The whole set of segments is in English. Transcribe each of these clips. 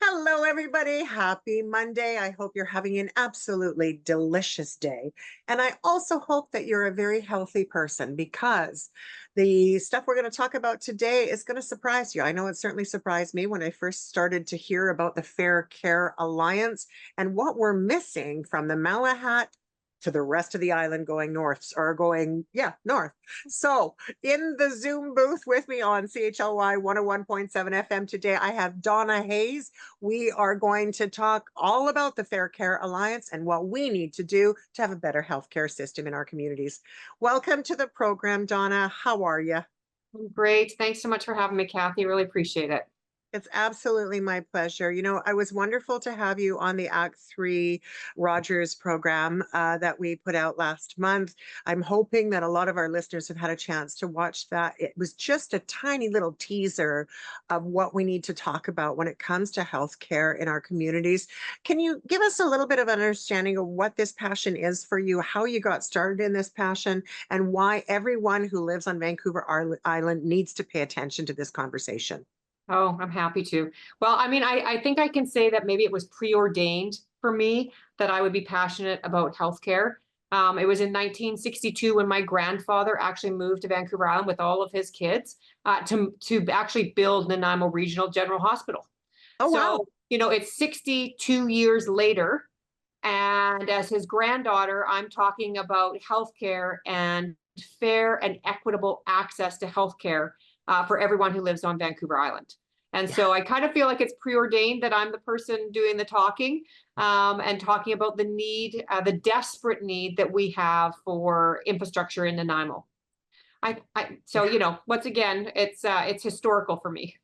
Hello, everybody. Happy Monday. I hope you're having an absolutely delicious day. And I also hope that you're a very healthy person because the stuff we're going to talk about today is going to surprise you. I know it certainly surprised me when I first started to hear about the Fair Care Alliance and what we're missing from the Malahat to the rest of the island going north or going, north. So in the Zoom booth with me on CHLY 101.7 FM today, I have Donna Hais. We are going to talk all about the Fair Care Alliance and what we need to do to have a better healthcare system in our communities. Welcome to the program, Donna. How are you? Great. Thanks so much for having me, Kathy. Really appreciate it. It's absolutely my pleasure. I was wonderful to have you on the Act 3 Rogers program that we put out last month. I'm hoping that a lot of our listeners have had a chance to watch that. It was just a tiny little teaser of what we need to talk about when it comes to healthcare in our communities. Can you give us a little bit of an understanding of what this passion is for you, how you got started in this passion, and why everyone who lives on Vancouver Island needs to pay attention to this conversation? Oh, I'm happy to. Well, I think I can say that maybe it was preordained for me that I would be passionate about healthcare. It was in 1962 when my grandfather actually moved to Vancouver Island with all of his kids to actually build Nanaimo Regional General Hospital. Oh, wow. So, it's 62 years later. And as his granddaughter, I'm talking about healthcare and fair and equitable access to healthcare for everyone who lives on Vancouver Island. And Yeah. so I kind of feel like it's preordained that I'm the person doing the talking and talking about the need, the desperate need that we have for infrastructure in Nanaimo. Once again, it's historical for me.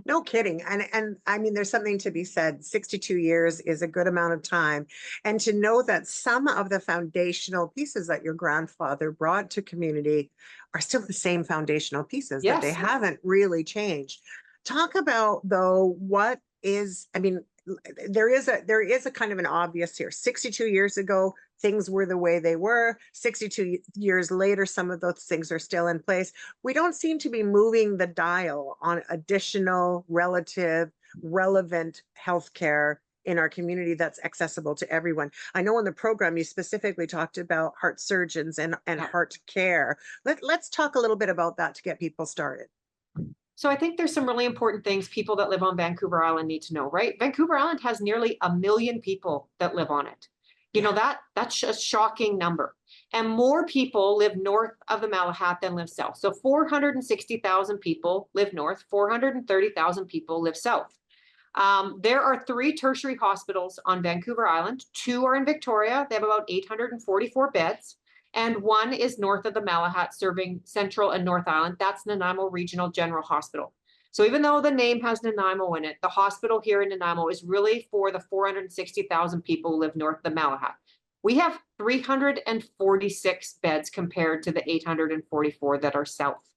No kidding. And I mean, there's something to be said. 62 years is a good amount of time. And to know that some of the foundational pieces that your grandfather brought to community are still the same foundational pieces, that they Yes. haven't really changed. Talk about though, what is, I mean, there is a kind of an obvious here. 62 years ago, things were the way they were. 62 years later, some of those things are still in place. We don't seem to be moving the dial on additional relevant healthcare in our community that's accessible to everyone. I know in the program you specifically talked about heart surgeons and Yeah. heart care. Let's talk a little bit about that to get people started. So I think there's some really important things people that live on Vancouver Island need to know, right? Vancouver Island has nearly 1 million people that live on it. Yeah. That's a shocking number. And more people live north of the Malahat than live south. So 460,000 people live north, 430,000 people live south. There are 3 tertiary hospitals on Vancouver Island. 2 are in Victoria. They have about 844 beds. And 1 is north of the Malahat, serving Central and North Island. That's Nanaimo Regional General Hospital. So even though the name has Nanaimo in it, the hospital here in Nanaimo is really for the 460,000 people who live north of the Malahat. We have 346 beds compared to the 844 that are south.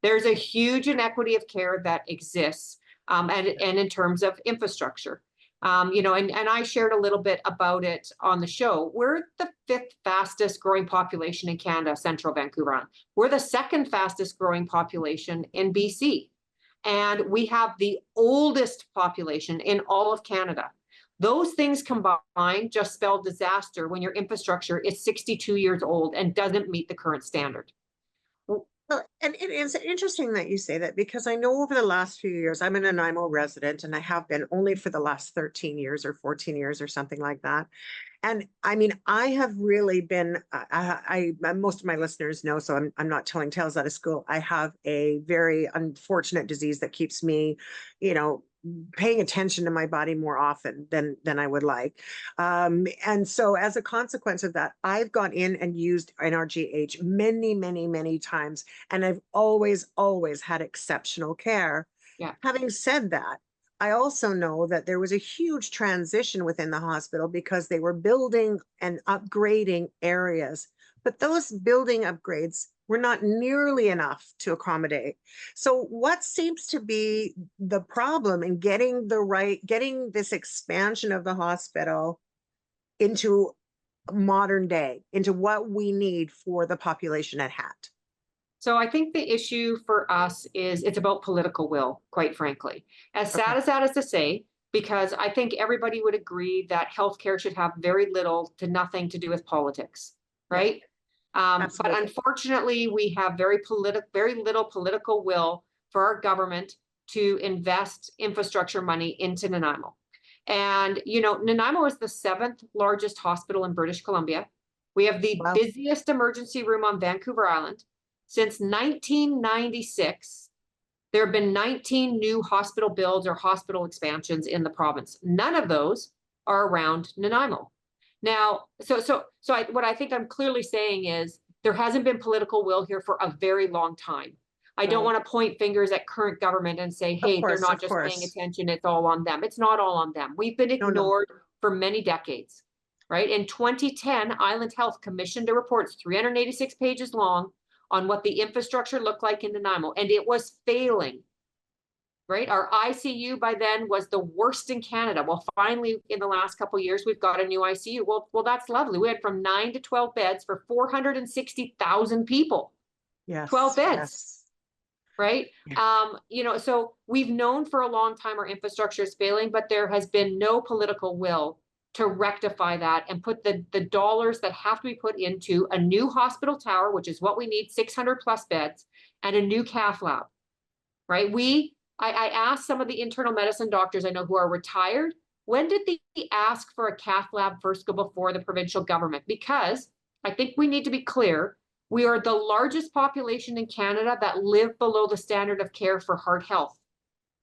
There's a huge inequity of care that exists, and in terms of infrastructure. And I shared a little bit about it on the show. We're the 5th fastest growing population in Canada, Central Vancouver Island. We're the 2nd fastest growing population in BC. And we have the oldest population in all of Canada. Those things combined just spell disaster when your infrastructure is 62 years old and doesn't meet the current standard. Well, and it is interesting that you say that because I know over the last few years, I'm a Nanaimo resident and I have been only for the last 13 years or 14 years or something like that. And I mean, I have really been, most of my listeners know, so I'm not telling tales out of school. I have a very unfortunate disease that keeps me, you know, paying attention to my body more often than I would like. And so as a consequence of that, I've gone in and used NRGH many times. And I've always had exceptional care. Yeah. Having said that, I also know that there was a huge transition within the hospital because they were building and upgrading areas, but those building upgrades were not nearly enough to accommodate. So what seems to be the problem in getting this expansion of the hospital into modern day, into what we need for the population at hand? So I think the issue for us is it's about political will, quite frankly. As sad Okay. as that is to say, because I think everybody would agree that healthcare should have very little to nothing to do with politics, right? But Absolutely. unfortunately, we have very little political will for our government to invest infrastructure money into Nanaimo. And, you know, Nanaimo is the 7th largest hospital in British Columbia. We have the Wow. busiest emergency room on Vancouver Island. Since 1996, there have been 19 new hospital builds or hospital expansions in the province. None of those are around Nanaimo. Now, what I think I'm clearly saying is there hasn't been political will here for a very long time. I don't want to point fingers at current government and say, hey, they're not just paying attention, it's all on them. It's not all on them. We've been ignored for many decades, right? In 2010, Island Health commissioned a report, 386 pages long, on what the infrastructure looked like in Nanaimo, and it was failing, right? Our ICU by then was the worst in Canada. Well, finally, in the last couple of years, we've got a new ICU. Well, that's lovely. We had from 9 to 12 beds for 460,000 people. Yes. 12 beds. Yes. Right? Yeah. You know, so we've known for a long time our infrastructure is failing, but there has been no political will to rectify that and put the dollars that have to be put into a new hospital tower, which is what we need, 600 plus beds, and a new cath lab, right? I asked some of the internal medicine doctors I know who are retired, when did they ask for a cath lab first go before the provincial government? Because I think we need to be clear, we are the largest population in Canada that live below the standard of care for heart health.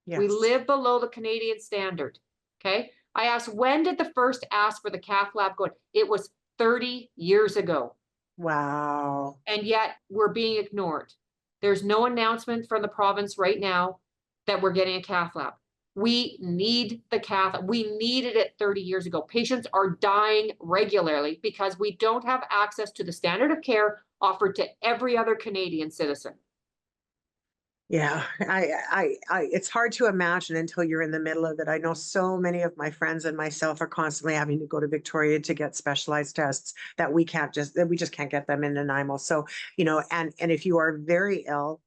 Yes. We live below the Canadian standard, okay? I asked, when did the first ask for the cath lab go? It was 30 years ago. Wow. And yet we're being ignored. There's no announcement from the province right now that we're getting a cath lab. We need the cath. We needed it 30 years ago. Patients are dying regularly because we don't have access to the standard of care offered to every other Canadian citizen. Yeah, it's hard to imagine until you're in the middle of it. I know so many of my friends and myself are constantly having to go to Victoria to get specialized tests that we just can't get them in Nanaimo. So, you know, and if you are very ill,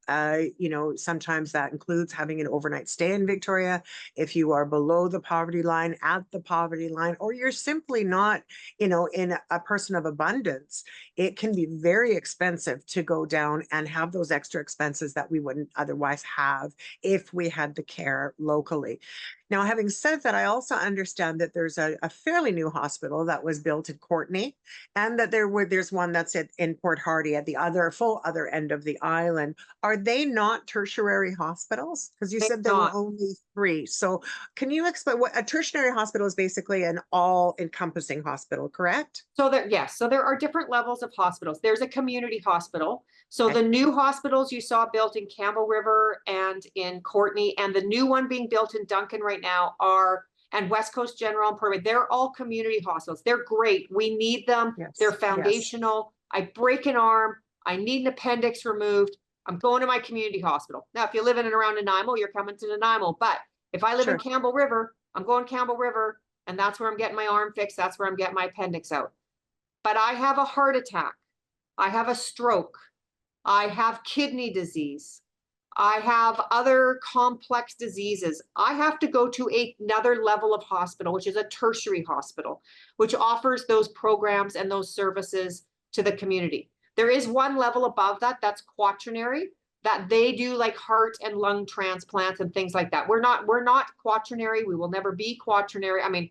you know, sometimes that includes having an overnight stay in Victoria. If you are below the poverty line, at the poverty line, or you're simply not, you know, in a person of abundance, it can be very expensive to go down and have those extra expenses that we wouldn't otherwise have if we had the care locally. Now, having said that, I also understand that there's a fairly new hospital that was built in Courtenay, and that there's one that's in Port Hardy at the full other end of the island. Are they not tertiary hospitals? Because you said there were only 3. So can you explain what a tertiary hospital is? Basically an all-encompassing hospital, correct? So there are different levels of hospitals. There's a community hospital. So the new hospitals you saw built in Campbell River and in Courtenay, and the new one being built in Duncan right now and West Coast General and Port, they're all community hospitals. They're great. We need them. Yes. They're foundational. Yes. I break an arm. I need an appendix removed. I'm going to my community hospital. Now, if you live in and around Nanaimo, you're coming to Nanaimo. But if I live in Campbell River, I'm going Campbell River, and that's where I'm getting my arm fixed. That's where I'm getting my appendix out. But I have a heart attack. I have a stroke. I have kidney disease. I have other complex diseases. I have to go to another level of hospital, which is a tertiary hospital, which offers those programs and those services to the community. There is one level above that, that's quaternary, that they do like heart and lung transplants and things like that. We're not quaternary. We will never be quaternary. I mean,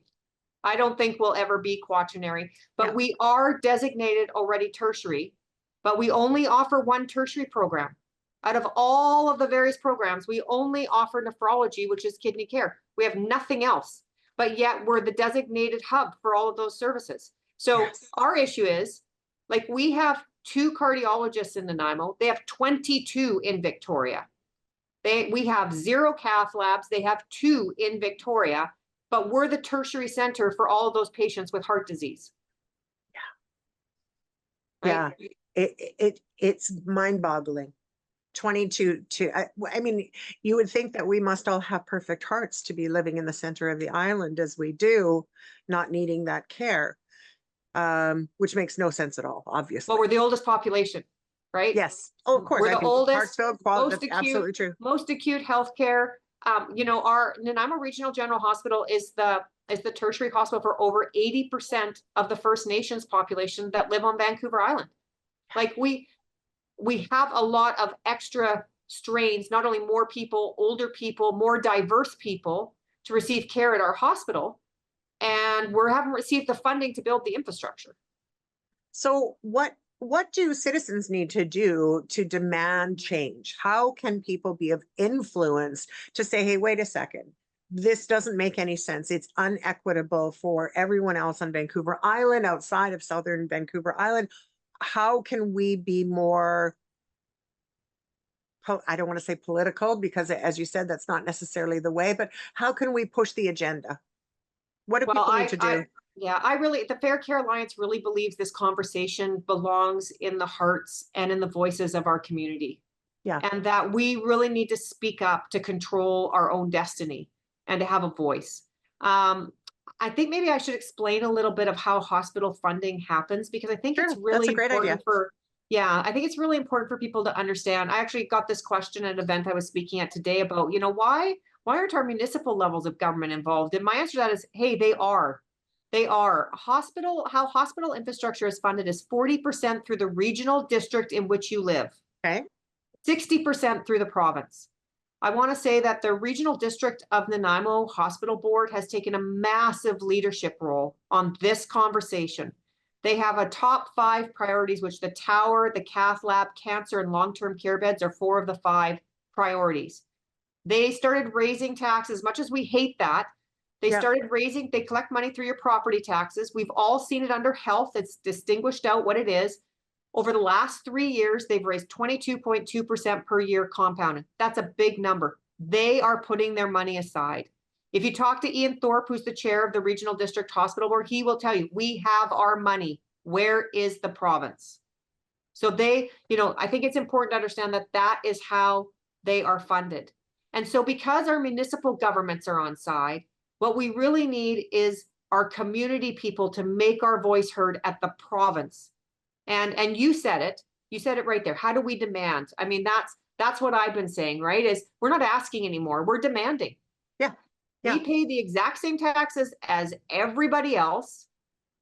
I don't think we'll ever be quaternary, but we are designated already tertiary, but we only offer one tertiary program. Out of all of the various programs, we only offer nephrology, which is kidney care. We have nothing else, but yet we're the designated hub for all of those services. So our issue is, like, we have 2 cardiologists in Nanaimo. They have 22 in Victoria. We have 0 cath labs. They have 2 in Victoria, but we're the tertiary center for all of those patients with heart disease. Yeah. Right? Yeah. It's mind-boggling. 22 I mean, you would think that we must all have perfect hearts to be living in the center of the island as we do, not needing that care, which makes no sense at all, obviously. But we're the oldest population, right? Yes. Oh, of course. We're the oldest, that's absolutely true. most acute healthcare. You know, our Nanaimo Regional General Hospital is the tertiary hospital for over 80% of the First Nations population that live on Vancouver Island. Like we have a lot of extra strains, not only more people, older people, more diverse people to receive care at our hospital, and we haven't received the funding to build the infrastructure. So what do citizens need to do to demand change? How can people be of influence to say, hey, wait a second, this doesn't make any sense. It's unequitable for everyone else on Vancouver Island, outside of southern Vancouver Island. How can we be more, I don't want to say political, because as you said, that's not necessarily the way, but how can we push the agenda? What do Well, people need to do? yeah, I really, the Fair Care Alliance really believes this conversation belongs in the hearts and in the voices of our community. Yeah, And that we really need to speak up to control our own destiny and to have a voice. I think maybe I should explain a little bit of how hospital funding happens, because I think it's sure. That's really a great idea. important for, yeah, I think it's really important for people to understand. I actually got this question at an event I was speaking at today about, you know, why aren't our municipal levels of government involved? And my answer to that is, hey, they are. They are. How hospital infrastructure is funded is 40% through the regional district in which you live. Okay. 60% through the province. I want to say that the regional district of Nanaimo Hospital Board has taken a massive leadership role on this conversation. They have a top 5 priorities, which the tower, the cath lab, cancer, and long-term care beds are 4 of the 5 priorities. They started raising taxes, as much as we hate that. They started raising, they collect money through your property taxes. We've all seen it under health. It's distinguished out what it is. Over the last 3 years, they've raised 22.2% per year compounded. That's a big number. They are putting their money aside. If you talk to Ian Thorpe, who's the chair of the Regional District Hospital Board, he will tell you, we have our money. Where is the province? So they, you know, I think it's important to understand that that is how they are funded. And so because our municipal governments are on side, what we really need is our community people to make our voice heard at the province. And you said it right there. How do we demand? I mean, that's what I've been saying, right? Is we're not asking anymore, we're demanding. Yeah. We pay the exact same taxes as everybody else,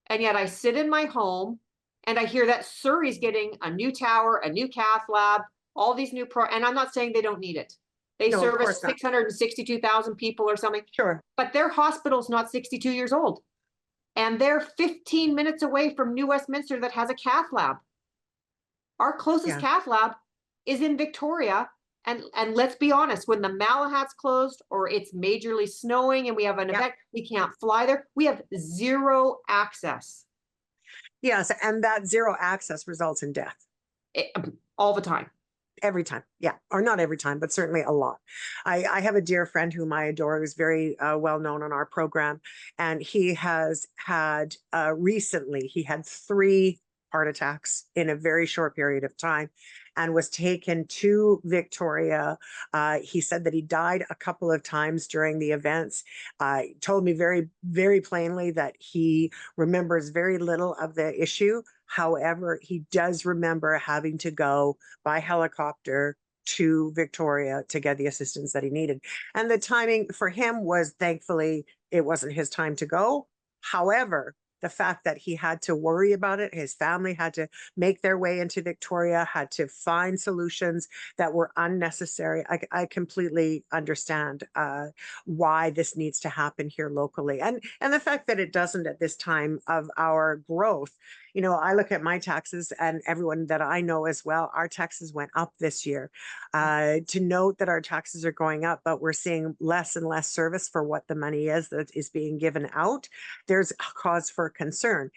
and yet I sit in my home and I hear that Surrey's getting a new tower, a new cath lab, all these new and I'm not saying they don't need it. They No, of service course not. 662,000 people or something. Sure. But their hospital's not 62 years old. And they're 15 minutes away from New Westminster that has a cath lab. Our closest cath lab is in Victoria. And let's be honest, when the Malahat's closed or it's majorly snowing and we have an event, we can't fly there. We have zero access. Yes, and that zero access results in death. All the time. Every time. Yeah. Or not every time, but certainly a lot. I have a dear friend whom I adore, who's very well known on our program. And he has had recently, he had 3 heart attacks in a very short period of time and was taken to Victoria. He said that he died a couple of times during the events. Told me very, very plainly that he remembers very little of the issue. However, he does remember having to go by helicopter to Victoria to get the assistance that he needed. And the timing for him was, thankfully, it wasn't his time to go. However, the fact that he had to worry about it, his family had to make their way into Victoria, had to find solutions that were unnecessary. I completely understand why this needs to happen here locally. And the fact that it doesn't at this time of our growth. You know, I look at my taxes and everyone that I know as well, our taxes went up this year. To note that our taxes are going up, but we're seeing less and less service for what the money is that is being given out. There's a cause for concern.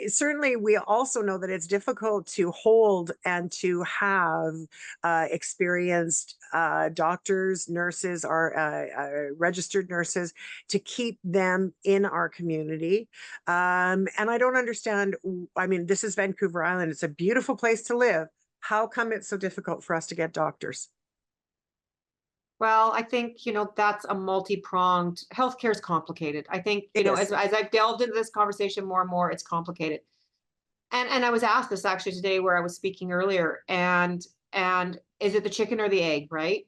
Certainly, we also know that it's difficult to hold and to have experienced doctors, nurses, or registered nurses to keep them in our community. And I don't understand. I mean, this is Vancouver Island. It's a beautiful place to live. How come it's so difficult for us to get doctors? Well, I think, you know, that's a multi-pronged, healthcare is complicated. I think, you It know, is. as I've delved into this conversation more and more, it's complicated. And I was asked this actually today where I was speaking earlier, and is it the chicken or the egg, right?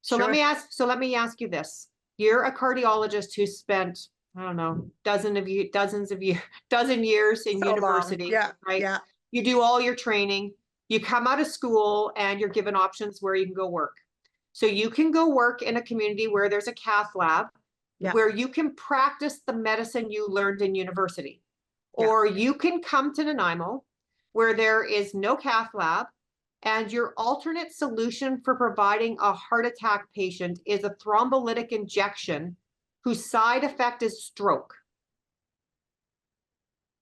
So Sure. let me ask you this. You're a cardiologist who spent, I don't know, dozen years in So long. university, Yeah. right? Yeah. You do all your training, you come out of school and you're given options where you can go work. So you can go work in a community where there's a cath lab, Yeah. where you can practice the medicine you learned in university. Yeah. Or you can come to Nanaimo, where there is no cath lab, and your alternate solution for providing a heart attack patient is a thrombolytic injection whose side effect is stroke.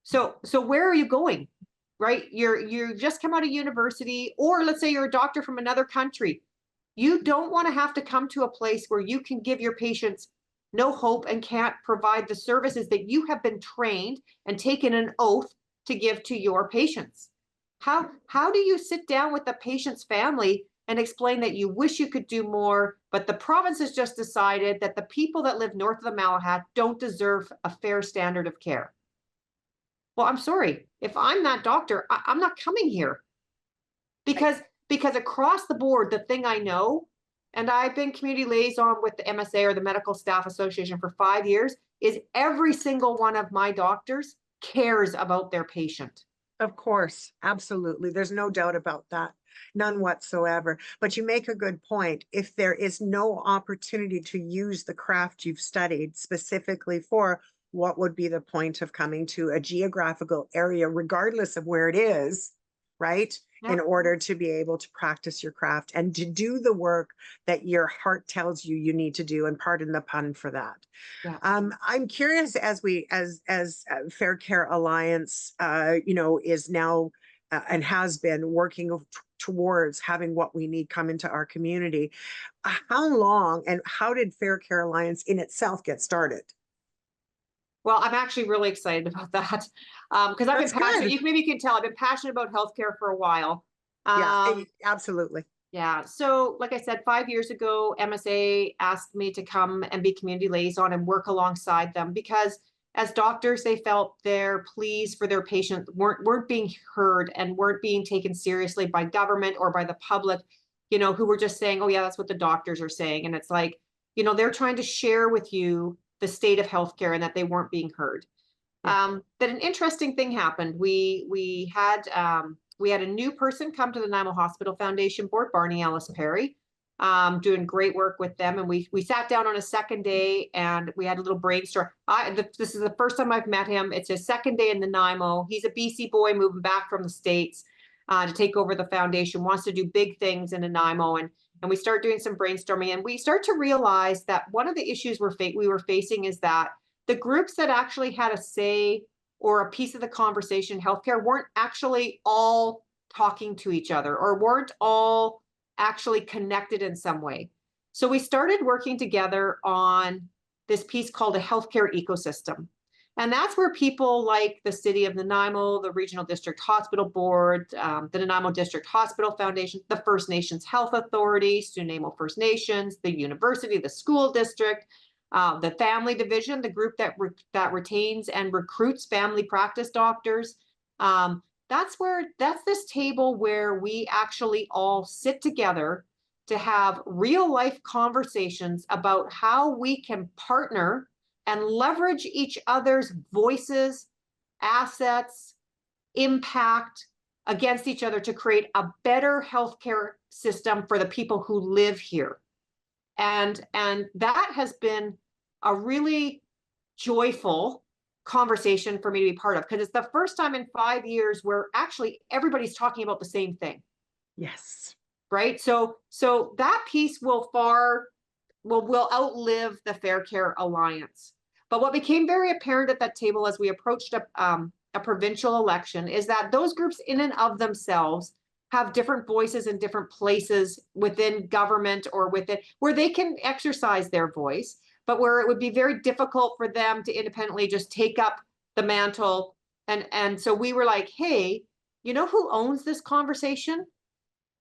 So where are you going? Right? You just come out of university, or let's say you're a doctor from another country. You don't want to have to come to a place where you can give your patients no hope and can't provide the services that you have been trained and taken an oath to give to your patients. How do you sit down with the patient's family and explain that you wish you could do more, but the province has just decided that the people that live north of the Malahat don't deserve a fair standard of care? Well, I'm sorry. If I'm that doctor, I'm not coming here. Because across the board, the thing I know, and I've been community liaison with the MSA, or the Medical Staff Association, for 5 years, is every single one of my doctors cares about their patient. Of course, absolutely. There's no doubt about that. None whatsoever. But you make a good point. If there is no opportunity to use the craft you've studied specifically for, what would be the point of coming to a geographical area, regardless of where it is, right? Yeah. In order to be able to practice your craft and to do the work that your heart tells you you need to do. And pardon the pun for that. Yeah. I'm curious, as Fair Care Alliance, is now and has been working towards having what we need come into our community. How long and how did Fair Care Alliance in itself get started? Well, I'm actually really excited about that, because I've been That's passionate. good. Maybe you can tell I've been passionate about healthcare for a while. Yeah, Um, absolutely. Yeah. So, like I said, 5 years ago, MSA asked me to come and be community liaison and work alongside them, because as doctors, they felt their pleas for their patients weren't being heard and weren't being taken seriously by government or by the public, who were just saying, oh, yeah, that's what the doctors are saying. And it's like, they're trying to share with you the state of healthcare and that they weren't being heard. Yeah. That an interesting thing happened. We had a new person come to the Nanaimo Hospital Foundation board, Barney Ellis Perry, doing great work with them. And we sat down on a second day and we had a little brainstorm. This is the first time I've met him. It's his second day in Nanaimo. He's a BC boy moving back from the States to take over the foundation, wants to do big things in Nanaimo. And we start doing some brainstorming, and we start to realize that one of the issues we were facing is that the groups that actually had a say or a piece of the conversation in healthcare weren't actually all talking to each other, or weren't all actually connected in some way. So we started working together on this piece called a healthcare ecosystem. And that's where people like the City of Nanaimo, the Regional District Hospital Board, the Nanaimo District Hospital Foundation, the First Nations Health Authority, Nanaimo First Nations, the university, the school district, the family division, the group that retains and recruits family practice doctors. That's this table where we actually all sit together to have real life conversations about how we can partner and leverage each other's voices, assets, impact against each other to create a better healthcare system for the people who live here. And that has been a really joyful conversation for me to be part of, because it's the first time in 5 years where actually everybody's talking about the same thing. Yes. Right. So that piece will outlive the Fair Care Alliance. But what became very apparent at that table as we approached a provincial election is that those groups in and of themselves have different voices in different places within government or within where they can exercise their voice, but where it would be very difficult for them to independently just take up the mantle. And so we were like, hey, you know who owns this conversation?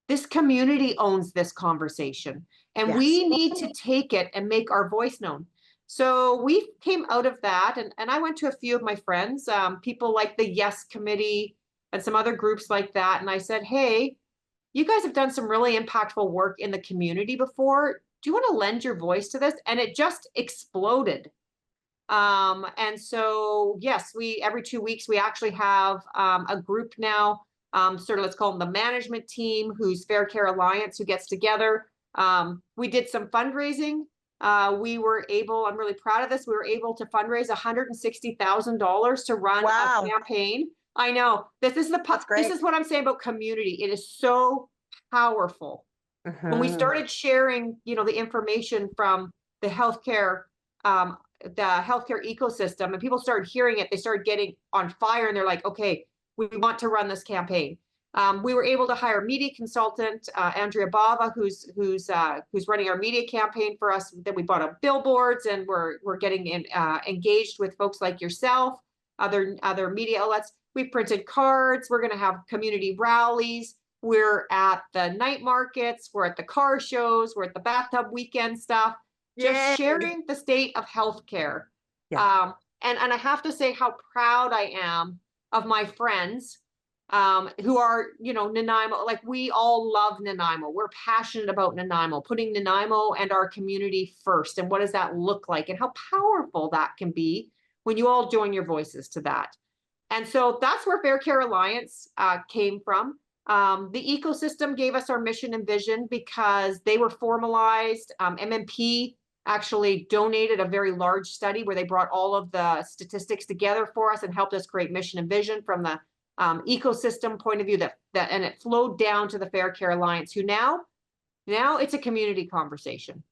This community owns this conversation, and Yes. we need to take it and make our voice known. So we came out of that, and I went to a few of my friends, people like the Yes Committee and some other groups like that. And I said, hey, you guys have done some really impactful work in the community before. do you want to lend your voice to this? And it just exploded. And so, yes, every 2 weeks, we actually have a group now, sort of, let's call them the management team, who's Fair Care Alliance, who gets together. We did some fundraising. We were able, I'm really proud of this, we were able to fundraise $160,000 to run Wow. a campaign. I know, this is what I'm saying about community. It is so powerful. When we started sharing, the information from the healthcare ecosystem, and people started hearing it, they started getting on fire, and they're like, okay, we want to run this campaign. We were able to hire media consultant Andrea Bava, who's running our media campaign for us. Then we bought up billboards, and we're getting engaged with folks like yourself, other media outlets. We printed cards. We're going to have community rallies. We're at the night markets. We're at the car shows. We're at the bathtub weekend stuff. Just sharing the state of healthcare. Yeah. And I have to say how proud I am of my friends who are, Nanaimo. Like, we all love Nanaimo. We're passionate about Nanaimo, putting Nanaimo and our community first. And what does that look like? And how powerful that can be when you all join your voices to that. And so that's where Fair Care Alliance came from. The ecosystem gave us our mission and vision because they were formalized. MMP actually donated a very large study where they brought all of the statistics together for us and helped us create mission and vision from the ecosystem point of view, and it flowed down to the Fair Care Alliance, who now it's a community conversation.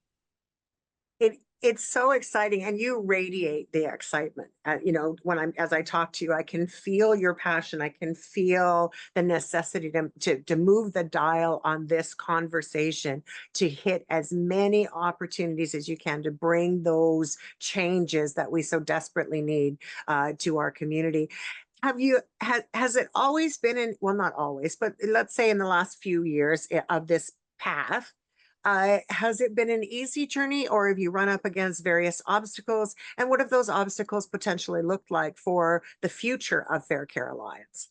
It's so exciting, and you radiate the excitement. As I talk to you, I can feel your passion. I can feel the necessity to move the dial on this conversation, to hit as many opportunities as you can to bring those changes that we so desperately need to our community. Has it always been well, not always, but let's say in the last few years of this path, has it been an easy journey, or have you run up against various obstacles? And what have those obstacles potentially looked like for the future of Fair Care Alliance?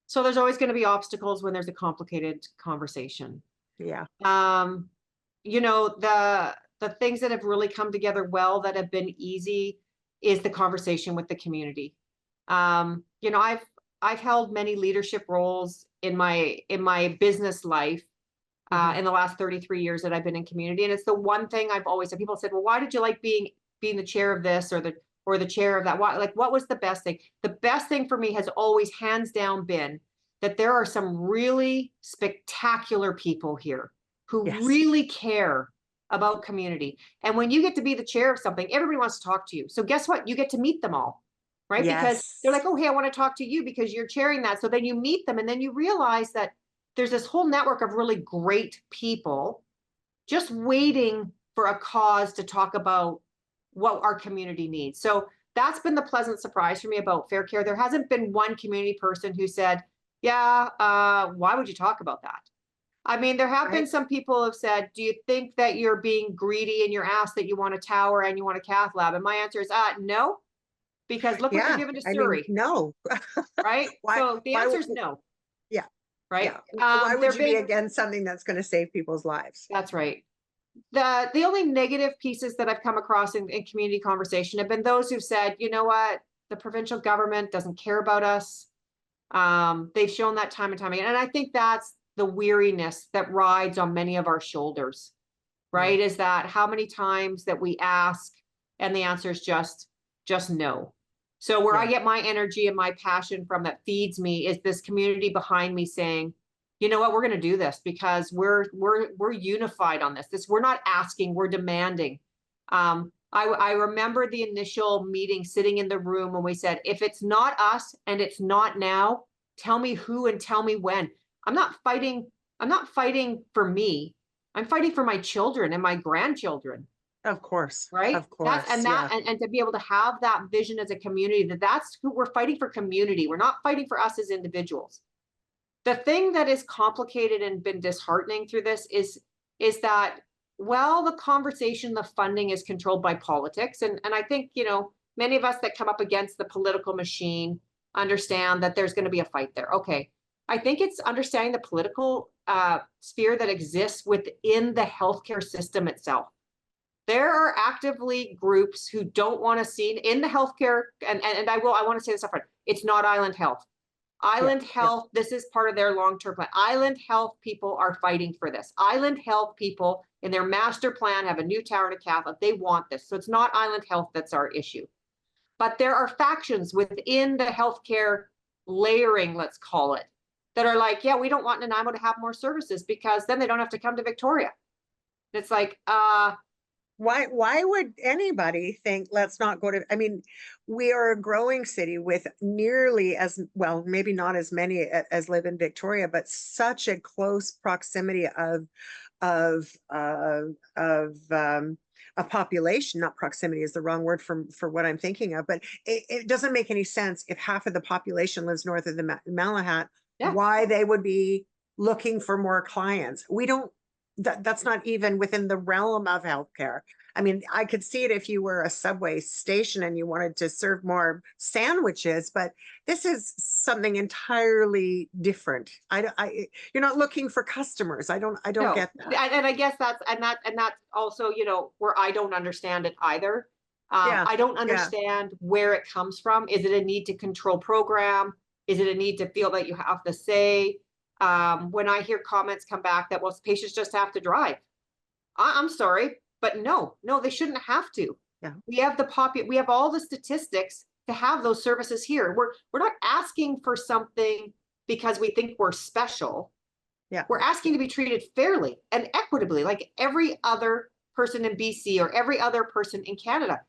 So there's always going to be obstacles when there's a complicated conversation. Yeah. The things that have really come together well, that have been easy, is the conversation with the community. I've held many leadership roles in my business life. In the last 33 years that I've been in community. And it's the one thing I've always said. People said, well, why did you like being the chair of this or the chair of that? What was the best thing? The best thing for me has always, hands down, been that there are some really spectacular people here who really care about community. And when you get to be the chair of something, everybody wants to talk to you. So guess what? You get to meet them all, right? Because they're like, oh, hey, I want to talk to you because you're chairing that. So then you meet them, and then you realize that there's this whole network of really great people just waiting for a cause to talk about what our community needs. So that's been the pleasant surprise for me about Fair Care. There hasn't been one community person who said, yeah, why would you talk about that? I mean, there have been some people who have said, do you think that you're being greedy and you're asked that you want a tower and you want a cath lab? And my answer is, no, because look what you're giving to Surrey. No. Right? So the answer is no. Yeah. Right. Yeah. Why would you be against something that's going to save people's lives? That's right. The only negative pieces that I've come across in community conversation have been those who've said, you know what, the provincial government doesn't care about us. They've shown that time and time again. And I think that's the weariness that rides on many of our shoulders, right? Is that how many times that we ask and the answer is just no. So where I get my energy and my passion from, that feeds me, is this community behind me saying, you know what, we're going to do this because we're unified on this. We're not asking, we're demanding. I remember the initial meeting, sitting in the room when we said, if it's not us and it's not now, tell me who and tell me when. I'm not fighting for me. I'm fighting for my children and my grandchildren. Of course. Right. Of course. And to be able to have that vision as a community, that's who we're fighting for. Community. We're not fighting for us as individuals. The thing that is complicated and been disheartening through this is that, well, the conversation, the funding is controlled by politics. And I think, many of us that come up against the political machine understand that there's going to be a fight there. Okay. I think it's understanding the political sphere that exists within the healthcare system itself. There are actively groups who don't want to see in the healthcare, and I want to say this up front, it's not Island Health. Island Health, this is part of their long-term plan. Island Health people are fighting for this. Island Health people in their master plan have a new tower and a Catholic. They want this. So it's not Island Health that's our issue. But there are factions within the healthcare layering, let's call it, that are like, yeah, we don't want Nanaimo to have more services because then they don't have to come to Victoria. It's like, why would anybody think let's not go to, I mean, we are a growing city with nearly as well, maybe not as many as live in Victoria, but such a close proximity of a population. Not proximity is the wrong word for what I'm thinking of, but it doesn't make any sense if half of the population lives north of the Malahat, why they would be looking for more clients. We don't, that's not even within the realm of healthcare. I mean, I could see it if you were a subway station and you wanted to serve more sandwiches, but this is something entirely different. You're not looking for customers. I don't get that. And I guess that's also, you know, where I don't understand it either. I don't understand where it comes from. Is it a need to control program? Is it a need to feel that you have to say? When I hear comments come back that, well, patients just have to drive. I'm sorry, but no, they shouldn't have to. Yeah. We have we have all the statistics to have those services here. We're not asking for something because we think we're special. Yeah. We're asking to be treated fairly and equitably, like every other person in BC or every other person in Canada.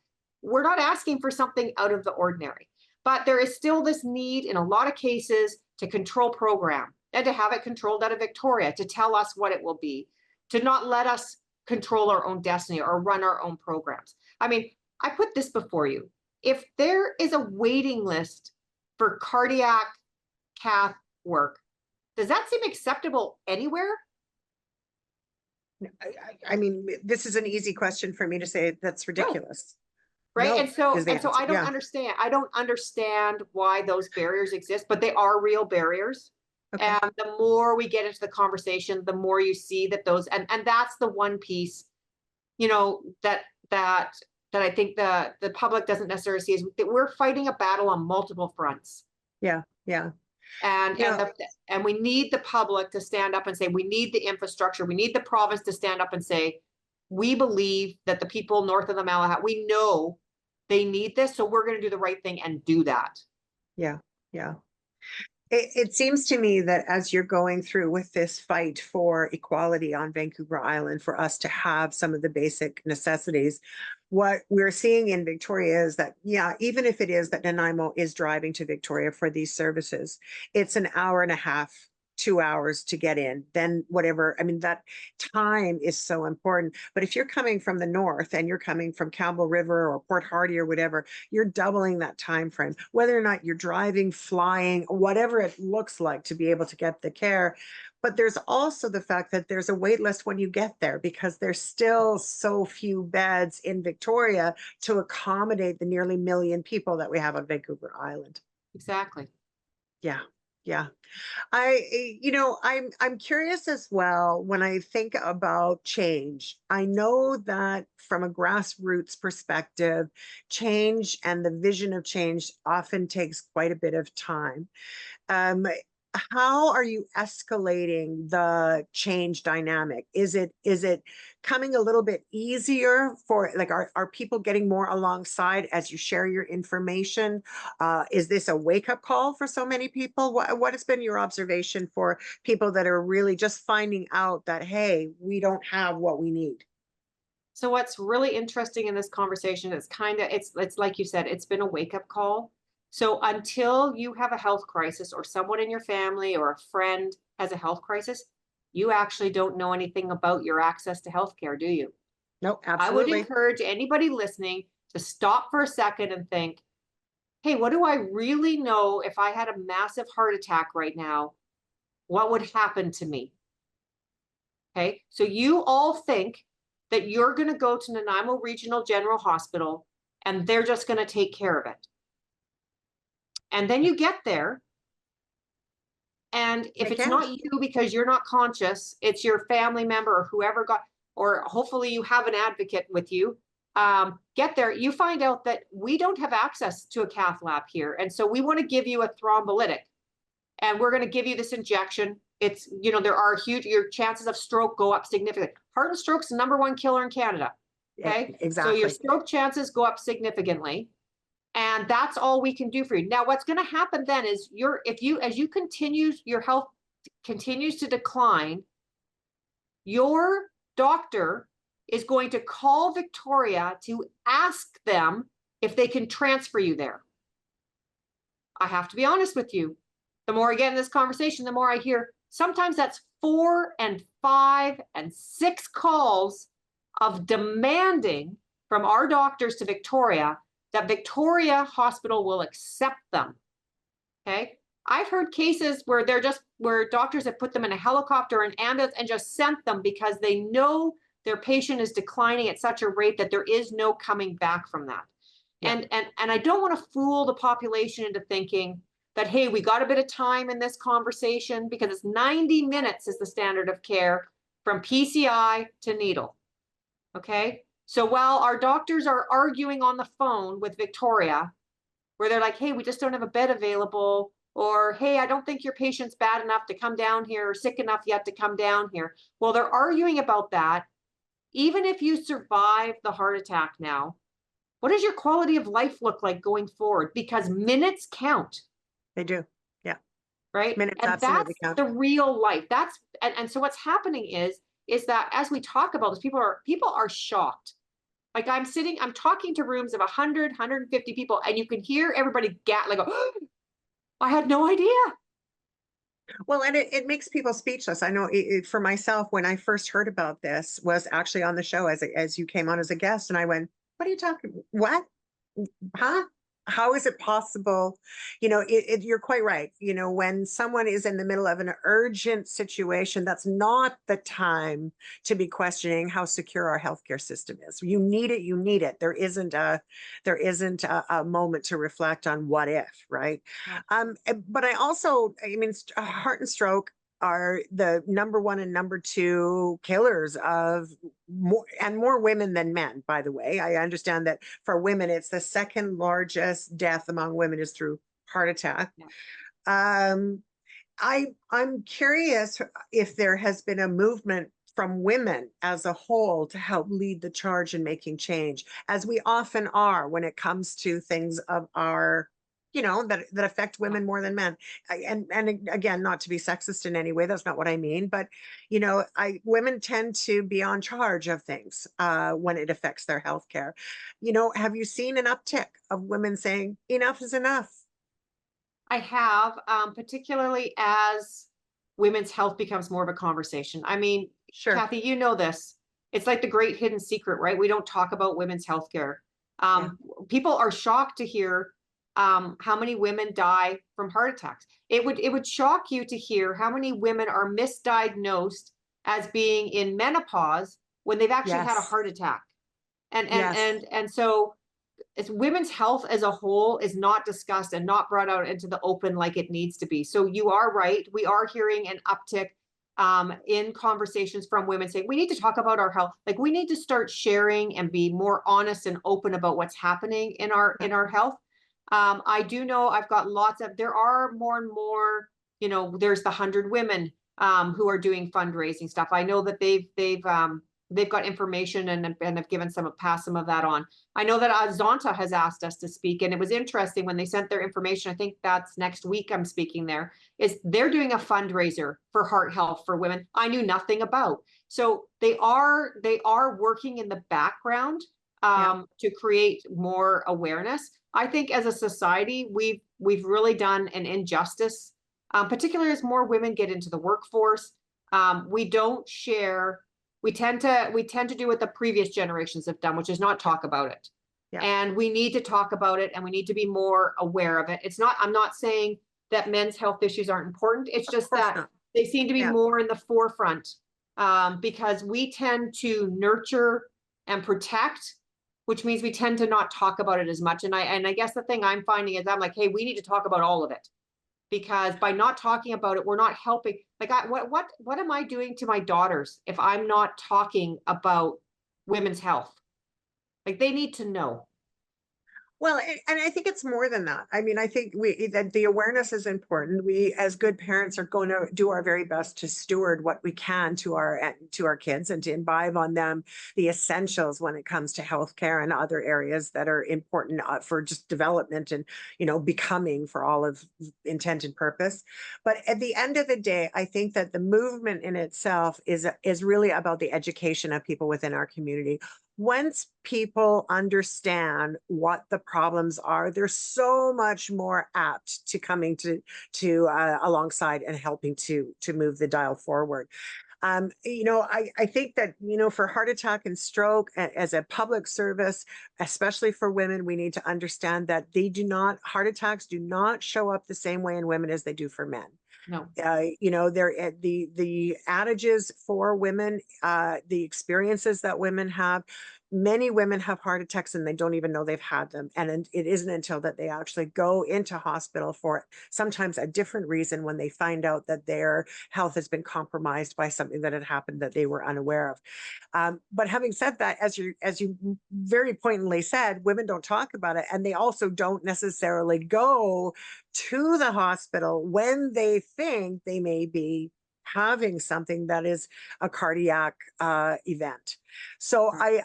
We're not asking for something out of the ordinary, but there is still this need in a lot of cases to control program and to have it controlled out of Victoria, to tell us what it will be, to not let us control our own destiny or run our own programs. I mean, I put this before you. If there is a waiting list for cardiac cath work, does that seem acceptable anywhere? I mean, this is an easy question for me to say that's ridiculous. Right. No, and so I don't understand. I don't understand why those barriers exist, but they are real barriers. Okay. And the more we get into the conversation, the more you see that those, and that's the one piece, you know, that I think the public doesn't necessarily see is that we're fighting a battle on multiple fronts. Yeah. And we need the public to stand up and say, we need the infrastructure. We need the province to stand up and say, we believe that the people north of the Malahat, we know they need this. So we're going to do the right thing and do that. Yeah. It seems to me that as you're going through with this fight for equality on Vancouver Island, for us to have some of the basic necessities, what we're seeing in Victoria is that, even if it is that Nanaimo is driving to Victoria for these services, it's an hour and a half, 2 hours to get in, then whatever. I mean, that time is so important. But if you're coming from the north and you're coming from Campbell River or Port Hardy or whatever, you're doubling that time frame, whether or not you're driving, flying, whatever it looks like to be able to get the care. But there's also the fact that there's a wait list when you get there because there's still so few beds in Victoria to accommodate the nearly 1 million people that we have on Vancouver Island. Exactly. Yeah. I'm curious as well when I think about change. I know that from a grassroots perspective, change and the vision of change often takes quite a bit of time. How are you escalating the change dynamic? Is it coming a little bit easier for, like, are people getting more alongside as you share your information? Is this a wake-up call for so many people? What has been your observation for people that are really just finding out that, hey, we don't have what we need? So what's really interesting in this conversation is it's like you said, it's been a wake-up call. So until you have a health crisis or someone in your family or a friend has a health crisis, you actually don't know anything about your access to healthcare, do you? No, absolutely. I would encourage anybody listening to stop for a second and think, hey, what do I really know if I had a massive heart attack right now? What would happen to me? Okay, so you all think that you're going to go to Nanaimo Regional General Hospital and they're just going to take care of it. And then you get there And if They it's can. not you because you're not conscious, it's your family member or whoever got, or hopefully you have an advocate with you. Get there, you find out that we don't have access to a cath lab here. And so we want to give you a thrombolytic, and we're going to give you this injection. It's, you know, there are huge, your chances of stroke go up significantly. Heart and stroke's the #1 killer in Canada. Okay. So your Exactly. stroke chances go up significantly. And that's all we can do for you. Now, what's going to happen then is as you continue, your health continues to decline, your doctor is going to call Victoria to ask them if they can transfer you there. I have to be honest with you. The more I get in this conversation, the more I hear sometimes that's 4 and 5 and 6 calls of demanding from our doctors to Victoria that Victoria Hospital will accept them. Okay. I've heard cases where where doctors have put them in a helicopter or an ambulance and just sent them because they know their patient is declining at such a rate that there is no coming back from that. Yeah. And I don't want to fool the population into thinking that, hey, we got a bit of time in this conversation, because it's 90 minutes is the standard of care from PCI to needle. Okay. So while our doctors are arguing on the phone with Victoria, where they're like, hey, we just don't have a bed available, or hey, I don't think your patient's bad enough to come down here or sick enough yet to come down here. Well, they're arguing about that. Even if you survive the heart attack now, what does your quality of life look like going forward? Because minutes count. They do. Yeah. Right. Minutes and that's count. the real life. That's and so what's happening is that as we talk about this, people are shocked. Like I'm talking to rooms of 100, 150 people, and you can hear everybody like, oh, I had no idea. Well, and it makes people speechless. I know for myself, when I first heard about this, was actually on the show as you came on as a guest, and I went, what are you talking? What? Huh? How is it possible? You know, you're quite right. You know, when someone is in the middle of an urgent situation, that's not the time to be questioning how secure our healthcare system is. You need it. You need it. There isn't a moment to reflect on what if, right? But I mean, heart and stroke are the #1 and #2 killers of more women than men, by the way. I understand that for women, it's the second largest death among women is through heart attack. Yeah. I'm curious if there has been a movement from women as a whole to help lead the charge in making change, as we often are when it comes to things of our, that affect women more than men. And again, not to be sexist in any way, that's not what I mean, but women tend to be on charge of things when it affects their health care. Have you seen an uptick of women saying enough is enough? I have, particularly as women's health becomes more of a conversation. I mean, Sure. Kathy, you know this. It's like the great hidden secret, right? We don't talk about women's health care. People are shocked to hear how many women die from heart attacks. It would shock you to hear how many women are misdiagnosed as being in menopause when they've actually had a heart attack. And so it's women's health as a whole is not discussed and not brought out into the open like it needs to be. So you are right. We are hearing an uptick in conversations from women saying we need to talk about our health. Like we need to start sharing and be more honest and open about what's happening in our health. I do know I've got there are more and more, there's the 100 women who are doing fundraising stuff. I know that they've got information and have passed some of that on. I know that Zonta has asked us to speak, and it was interesting when they sent their information. I think that's next week I'm speaking there, is they're doing a fundraiser for heart health for women I knew nothing about. So they are working in the background to create more awareness. I think as a society, we've really done an injustice, particularly as more women get into the workforce. We don't share. We tend to do what the previous generations have done, which is not talk about it. And we need to talk about it, and we need to be more aware of it. I'm not saying that men's health issues aren't important. It's just that they seem to be more in the forefront because we tend to nurture and protect, which means we tend to not talk about it as much. And I guess the thing I'm finding is I'm like, hey, we need to talk about all of it, because by not talking about it, we're not helping. Like, what am I doing to my daughters if I'm not talking about women's health? Like, they need to know. Well, and I think it's more than that. I mean, I think that the awareness is important. We, as good parents, are going to do our very best to steward what we can to our kids and to imbibe on them the essentials when it comes to healthcare and other areas that are important for just development and becoming for all of intent and purpose. But at the end of the day, I think that the movement in itself is really about the education of people within our community. Once people understand what the problems are, they're so much more apt to coming to alongside and helping to move the dial forward. I think that, for heart attack and stroke as a public service, especially for women, we need to understand that heart attacks do not show up the same way in women as they do for men. No. The adages for women, the experiences that women have. Many women have heart attacks and they don't even know they've had them. And it isn't until that they actually go into hospital for sometimes a different reason when they find out that their health has been compromised by something that had happened that they were unaware of. But having said that, as you very pointedly said, women don't talk about it, and they also don't necessarily go to the hospital when they think they may be having something that is a cardiac event. So I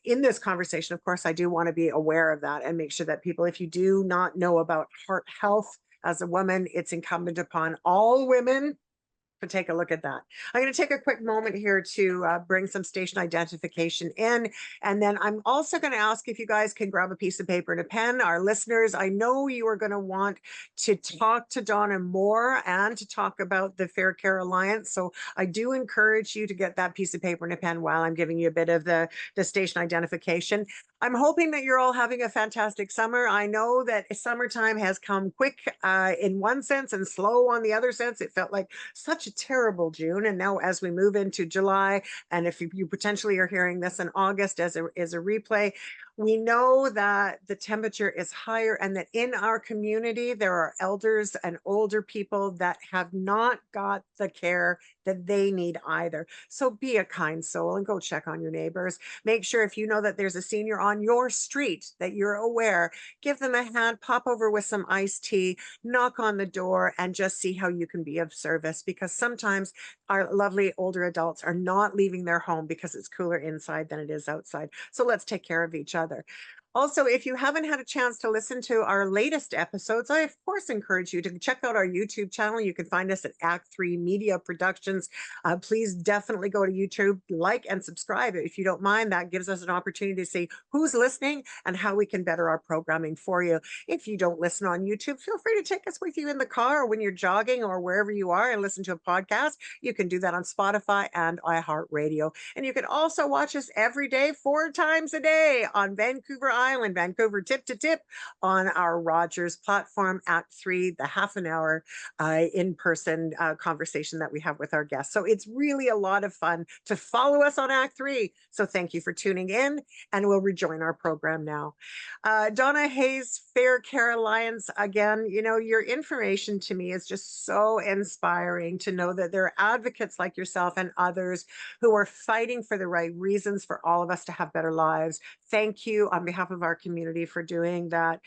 in this conversation, of course, I do want to be aware of that and make sure that people, if you do not know about heart health as a woman, it's incumbent upon all women to take a look at that. I'm going to take a quick moment here to bring some station identification in. And then I'm also going to ask if you guys can grab a piece of paper and a pen. Our listeners, I know you are going to want to talk to Donna more and to talk about the Fair Care Alliance. So I do encourage you to get that piece of paper and a pen while I'm giving you a bit of the station identification. I'm hoping that you're all having a fantastic summer. I know that summertime has come quick in one sense and slow on the other sense. It felt like such a terrible June. And now as we move into July, and if you potentially are hearing this in August as a replay, we know that the temperature is higher and that in our community, there are elders and older people that have not got the care that they need either. So be a kind soul and go check on your neighbors. Make sure if you know that there's a senior on your street that you're aware, give them a hand, pop over with some iced tea, knock on the door, and just see how you can be of service, because sometimes our lovely older adults are not leaving their home because it's cooler inside than it is outside. So let's take care of each other. Also, if you haven't had a chance to listen to our latest episodes, I of course encourage you to check out our YouTube channel. You can find us at Act 3 Media Productions. Please definitely go to YouTube, like and subscribe if you don't mind. That gives us an opportunity to see who's listening and how we can better our programming for you. If you don't listen on YouTube, feel free to take us with you in the car or when you're jogging or wherever you are and listen to a podcast. You can do that on Spotify and iHeartRadio. And you can also watch us every day, 4 times a day on Vancouver Island, Vancouver tip to tip on our Rogers platform, Act 3, the half an hour in-person conversation that we have with our guests. So it's really a lot of fun to follow us on Act 3. So thank you for tuning in, and we'll rejoin our program now. Donna Hais, Fair Care Alliance, again, your information to me is just so inspiring to know that there are advocates like yourself and others who are fighting for the right reasons for all of us to have better lives. Thank you on behalf of our community for doing that.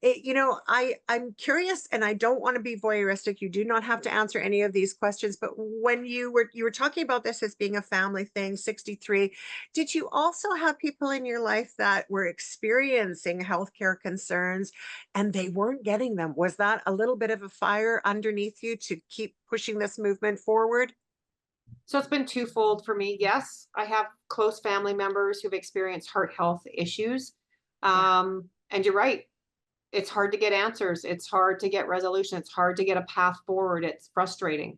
I'm curious, and I don't want to be voyeuristic. You do not have to answer any of these questions, but when you were talking about this as being a family thing, 63, did you also have people in your life that were experiencing healthcare concerns and they weren't getting them? Was that a little bit of a fire underneath you to keep pushing this movement forward? So it's been twofold for me. Yes, I have close family members who've experienced heart health issues. And you're right. It's hard to get answers. It's hard to get resolution. It's hard to get a path forward. It's frustrating.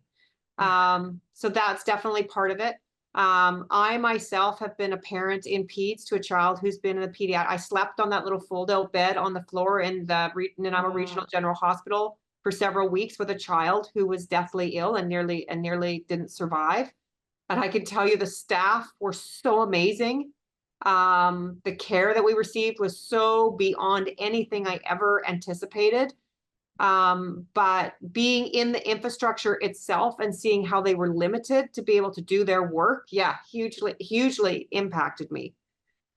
So that's definitely part of it. I myself have been a parent in peds to a child who's been in the pediatric. I slept on that little fold-out bed on the floor in the Nanaimo Regional General Hospital for several weeks with a child who was deathly ill and nearly didn't survive. And I can tell you the staff were so amazing. The care that we received was so beyond anything I ever anticipated. But being in the infrastructure itself and seeing how they were limited to be able to do their work, yeah, hugely impacted me.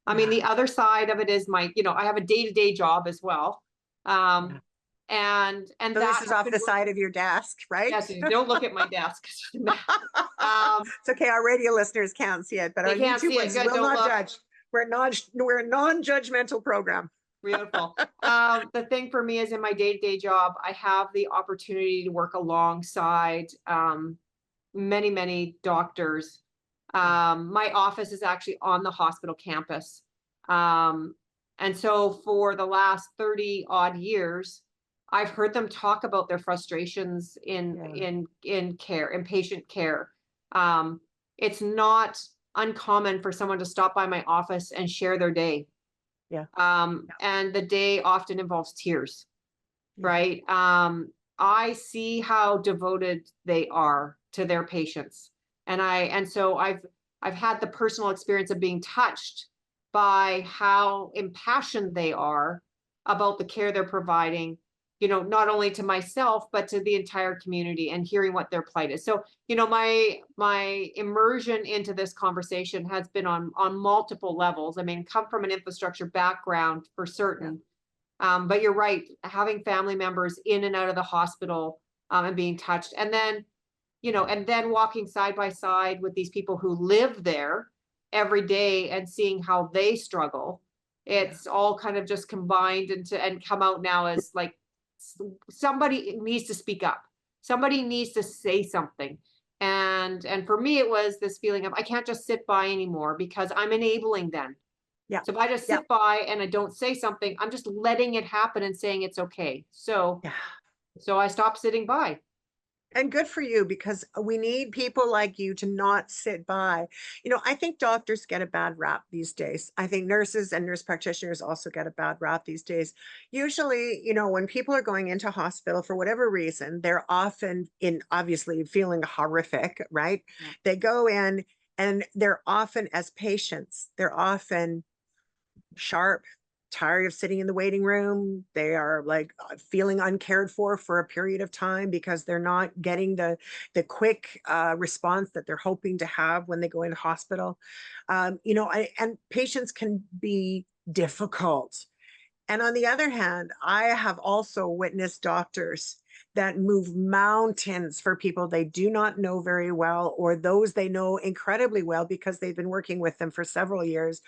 I mean, the other side of it is I have a day-to-day job as well. And So that this is off the side of your desk, right? Yes, don't look at my desk. It's okay. Our radio listeners can't see it, but They our can't YouTube see it. ones Good, will don't not look. judge. We're a non-judgmental program. Beautiful. The thing for me is in my day-to-day job, I have the opportunity to work alongside many doctors. My office is actually on the hospital campus. And so for the last 30 odd years, I've heard them talk about their frustrations in care, in patient care. It's not uncommon for someone to stop by my office and share their day. Yeah. And the day often involves tears, right? I see how devoted they are to their patients. And so I've had the personal experience of being touched by how impassioned they are about the care they're providing, not only to myself, but to the entire community, and hearing what their plight is. So, my immersion into this conversation has been on multiple levels. I mean, come from an infrastructure background for certain. But you're right, having family members in and out of the hospital, and being touched, and then, walking side by side with these people who live there every day and seeing how they struggle. It's all kind of just combined and come out now as like, somebody needs to speak up. Somebody needs to say something. And for me, it was this feeling of I can't just sit by anymore, because I'm enabling them. Yeah. So if I just sit by and I don't say something, I'm just letting it happen and saying it's okay. So I stopped sitting by. And good for you, because we need people like you to not sit by. I think doctors get a bad rap these days. I think nurses and nurse practitioners also get a bad rap these days. Usually, when people are going into hospital for whatever reason, they're often obviously feeling horrific, right? Yeah. They go in and they're often, as patients, they're often sharp, tired of sitting in the waiting room. They are like feeling uncared for a period of time because they're not getting the quick response that they're hoping to have when they go into hospital. And patients can be difficult. And on the other hand, I have also witnessed doctors that move mountains for people they do not know very well, or those they know incredibly well because they've been working with them for several years,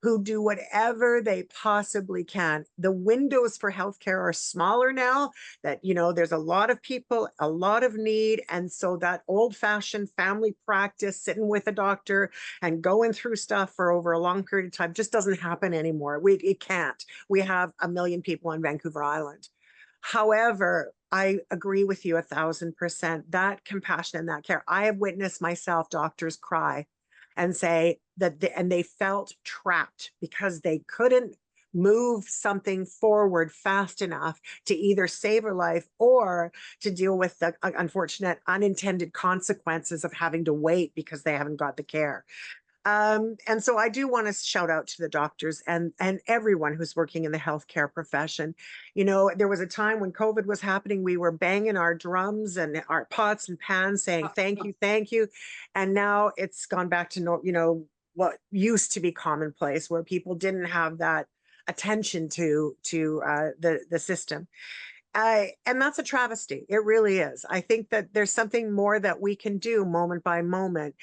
who do whatever they possibly can. The windows for healthcare are smaller now, that, there's a lot of people, a lot of need. And so that old fashioned family practice, sitting with a doctor and going through stuff for over a long period of time, just doesn't happen anymore. It can't. We have 1 million people on Vancouver Island. However, I agree with you 1,000%. That compassion and that care. I have witnessed myself doctors cry and say that and they felt trapped because they couldn't move something forward fast enough to either save a life or to deal with the unfortunate unintended consequences of having to wait because they haven't got the care. And so I do want to shout out to the doctors and everyone who's working in the healthcare profession. There was a time when COVID was happening, we were banging our drums and our pots and pans saying, thank you. And now it's gone back to, what used to be commonplace, where people didn't have that attention to the system. And that's a travesty. It really is. I think that there's something more that we can do moment by moment.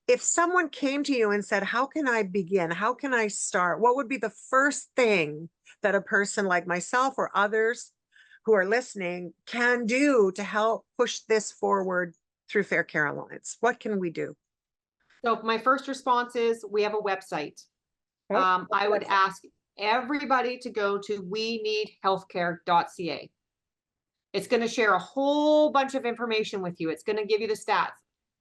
If someone came to you and said, how can I begin? How can I start? What would be the first thing that a person like myself or others who are listening can do to help push this forward through Fair Care Alliance? What can we do? So my first response is we have a website. Okay. I would ask everybody to go to weneedhealthcare.ca. It's going to share a whole bunch of information with you. It's going to give you the stats.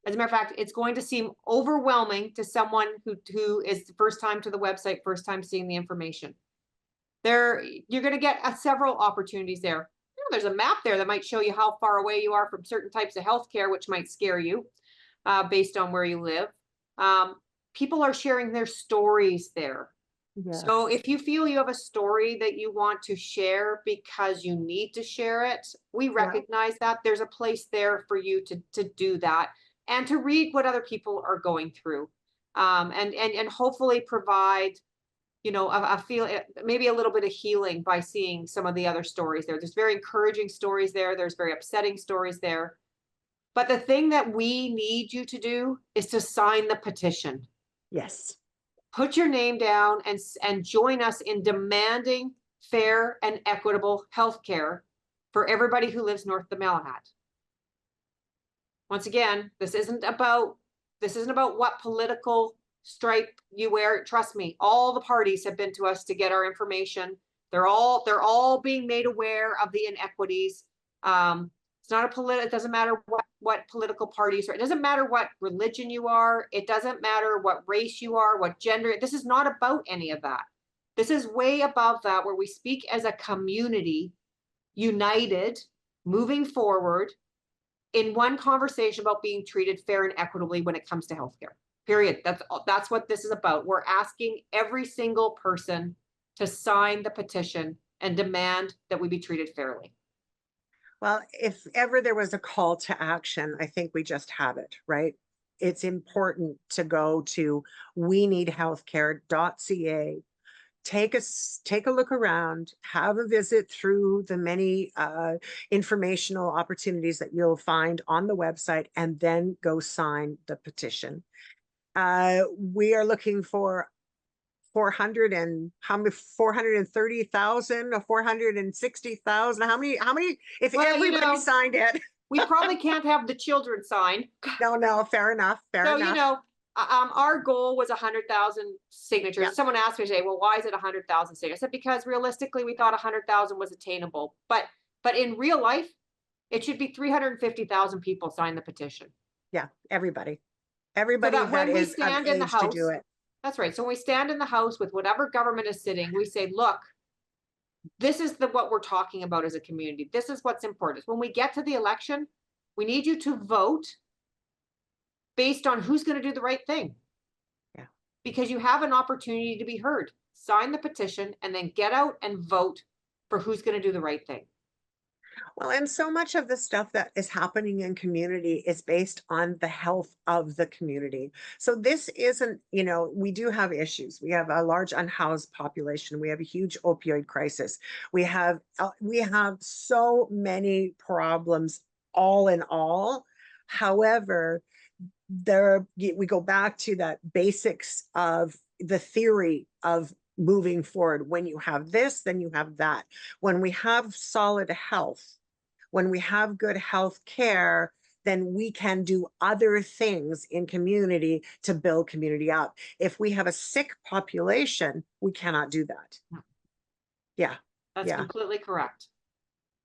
As a matter of fact, it's going to seem overwhelming to someone who is the first time to the website, first time seeing the information. You're going to get several opportunities there. There's a map there that might show you how far away you are from certain types of healthcare, which might scare you based on where you live. People are sharing their stories there. So Yes. if you feel you have a story that you want to share because you need to share it, we Yeah. recognize that there's a place there for you to do that and to read what other people are going through. And hopefully provide, you know, a feel, maybe a little bit of healing by seeing some of the other stories there. There's very encouraging stories there. There's very upsetting stories there. But the thing that we need you to do is to sign the petition. Yes. Put your name down and join us in demanding fair and equitable health care for everybody who lives north of the Malahat. Once again, this isn't about what political stripe you wear. Trust me, all the parties have been to us to get our information. They're all being made aware of the inequities. It's not it doesn't matter what political parties are. It doesn't matter what religion you are. It doesn't matter what race you are, what gender. This is not about any of that. This is way above that, where we speak as a community, united, moving forward in one conversation about being treated fair and equitably when it comes to healthcare. Period. That's what this is about. We're asking every single person to sign the petition and demand that we be treated fairly. Well, if ever there was a call to action, I think we just have it, right? It's important to go to weneedhealthcare.ca, take a look around, have a visit through the many informational opportunities that you'll find on the website, and then go sign the petition. We are looking for 400 and how many, 430,000 or 460,000, how many if Well, you everybody know, signed it. we probably can't have the children sign. No, fair enough, fair So, enough. you know, our goal was 100,000 signatures. Yeah. Someone asked me today, well, why is it 100,000 signatures? I said, because realistically, we thought 100,000 was attainable. But in real life, it should be 350,000 people sign the petition. Yeah, everybody So that that when we is of stand in the age to do House, it. that's right. So when we stand in the House with whatever government is sitting, we say, look, this is what we're talking about as a community. This is what's important. When we get to the election, we need you to vote based on who's going to do the right thing. Yeah. Because you have an opportunity to be heard. Sign the petition and then get out and vote for who's going to do the right thing. Well, and so much of the stuff that is happening in community is based on the health of the community. So this isn't, you know, we do have issues. We have a large unhoused population. We have a huge opioid crisis. We have so many problems all in all. However, we go back to that basics of the theory of moving forward. When you have this, then you have that. When we have solid health, when we have good health care, then we can do other things in community to build community up. If we have a sick population, we cannot do that. Yeah. That's completely correct.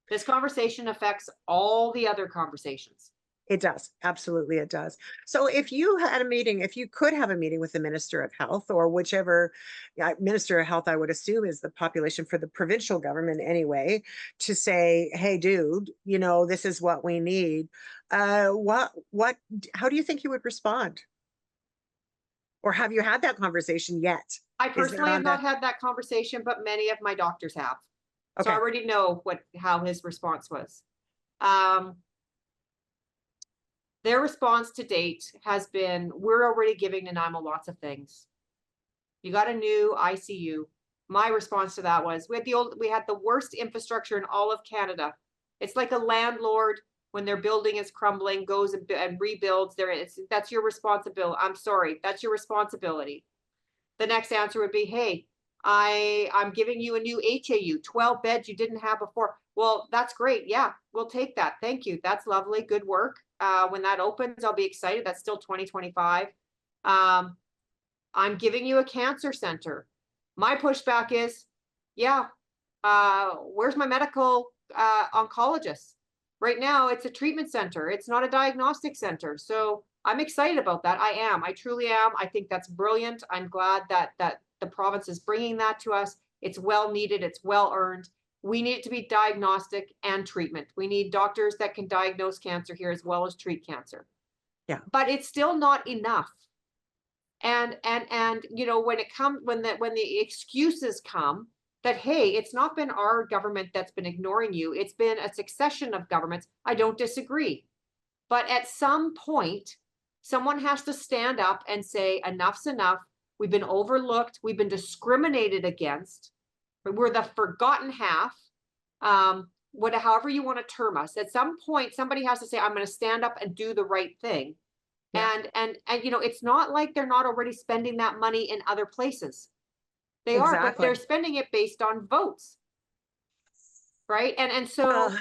This conversation affects all the other conversations. It does. Absolutely, it does. So if you had a meeting, if you could have a meeting with the Minister of Health or whichever Minister of Health, I would assume is the population for the provincial government anyway, to say, hey, dude, you know, this is what we need. How do you think you would respond? Or have you had that conversation yet? I personally have not had that conversation, but many of my doctors have. So I already know how his response was. Their response to date has been, we're already giving Nanaimo lots of things. You got a new ICU. My response to that was, we had the worst infrastructure in all of Canada. It's like a landlord, when their building is crumbling, goes and rebuilds that's your responsibility. I'm sorry, that's your responsibility. The next answer would be, hey, I'm giving you a new HAU, 12 beds you didn't have before. Well, that's great. Yeah, we'll take that. Thank you. That's lovely. Good work. When that opens, I'll be excited. That's still 2025. I'm giving you a cancer center. My pushback is, yeah, where's my medical oncologist? Right now, it's a treatment center. It's not a diagnostic center. So I'm excited about that. I truly am. I think that's brilliant. I'm glad that the province is bringing that to us. It's well needed. It's well earned. We need it to be diagnostic and treatment. We need doctors that can diagnose cancer here as well as treat cancer. Yeah. But it's still not enough. And you know, when the excuses come that, hey, it's not been our government that's been ignoring you, it's been a succession of governments, I don't disagree. But at some point, someone has to stand up and say, enough's enough. We've been overlooked, we've been discriminated against, we're the forgotten half. However you want to term us. At some point, somebody has to say, I'm going to stand up and do the right thing. Yeah. And you know, it's not like they're not already spending that money in other places. They are, but they're spending it based on votes. Right. And so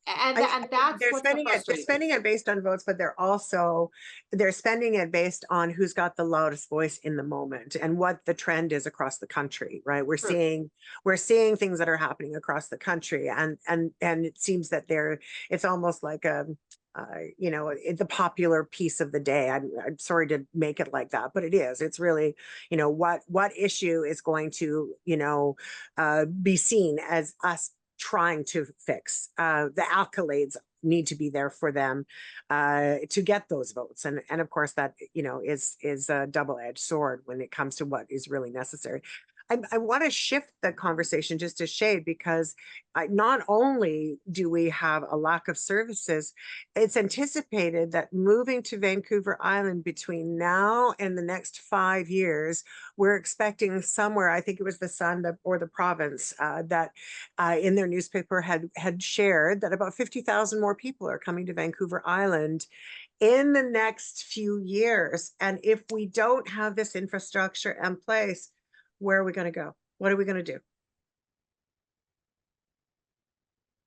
and that's they're what's so spending it. They're frustrating. spending it based on votes, but they're spending it based on who's got the loudest voice in the moment and what the trend is across the country. Right, we're seeing things that are happening across the country, and it seems that it's almost like a you know, the popular piece of the day. I'm sorry to make it like that, but it is. It's really, you know, what issue is going to, you know, be seen as us trying to fix. The accolades need to be there for them to get those votes, and of course that, you know, is a double-edged sword when it comes to what is really necessary. I want to shift the conversation just a shade, because not only do we have a lack of services, it's anticipated that moving to Vancouver Island between now and the next 5 years, we're expecting somewhere, I think it was the Sun or the province that in their newspaper had shared that about 50,000 more people are coming to Vancouver Island in the next few years. And if we don't have this infrastructure in place, where are we going to go? What are we going to do?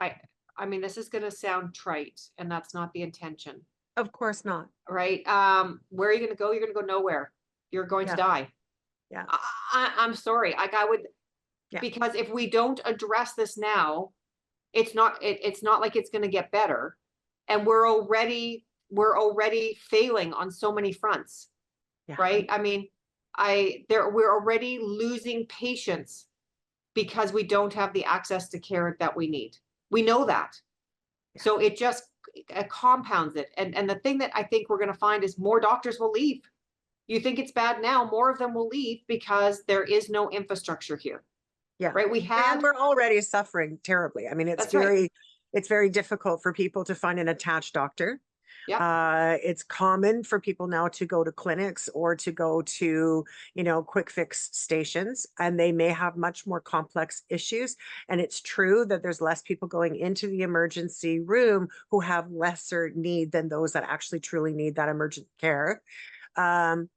I mean, this is going to sound trite, and that's not the intention. Of course not. Right. Where are you going to go? You're going to go nowhere. You're going to die. Yeah. I'm sorry. Like I would, because if we don't address this now, it's not like it's going to get better. And we're already failing on so many fronts. Yeah. Right. I mean, we're already losing patients because we don't have the access to care that we need. We know that. Yeah. So it just compounds it. And the thing that I think we're going to find is more doctors will leave. You think it's bad now, more of them will leave because there is no infrastructure here. Yeah. Right. And we're already suffering terribly. I mean, it's very difficult for people to find an attached doctor. Yeah. It's common for people now to go to clinics or to go to, you know, quick fix stations, and they may have much more complex issues. And it's true that there's less people going into the emergency room who have lesser need than those that actually truly need that emergent care. And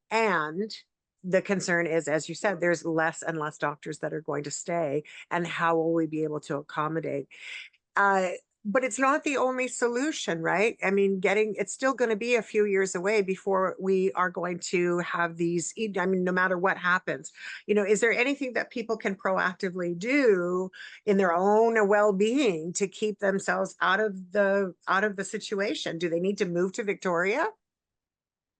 the concern is, as you said, there's less and less doctors that are going to stay, and how will we be able to accommodate? But it's not the only solution, right? I mean, it's still going to be a few years away before we are going to have these, I mean, no matter what happens, you know, is there anything that people can proactively do in their own well-being to keep themselves out of the situation? Do they need to move to Victoria?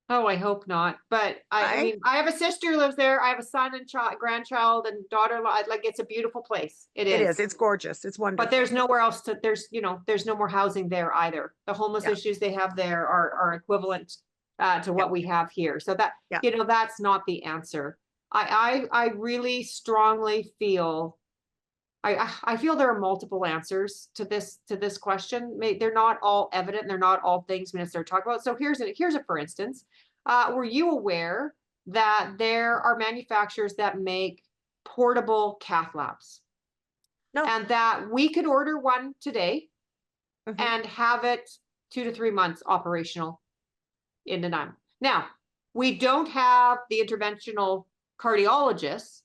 Oh, I hope not. But I mean, I have a sister who lives there. I have a son and grandchild and daughter-in-law. Like, it's a beautiful place. It is. It's gorgeous. It's wonderful. But there's nowhere else there's no more housing there either. The homeless issues they have there are equivalent to what we have here. So that, you know, that's not the answer. I really strongly feel, I feel there are multiple answers to this question. They're not all evident. And they're not all things we necessarily talk about. So here's a for instance. Were you aware that there are manufacturers that make portable cath labs? No. And that we could order one today and have it 2 to 3 months operational in Nanaimo. Now, we don't have the interventional cardiologists,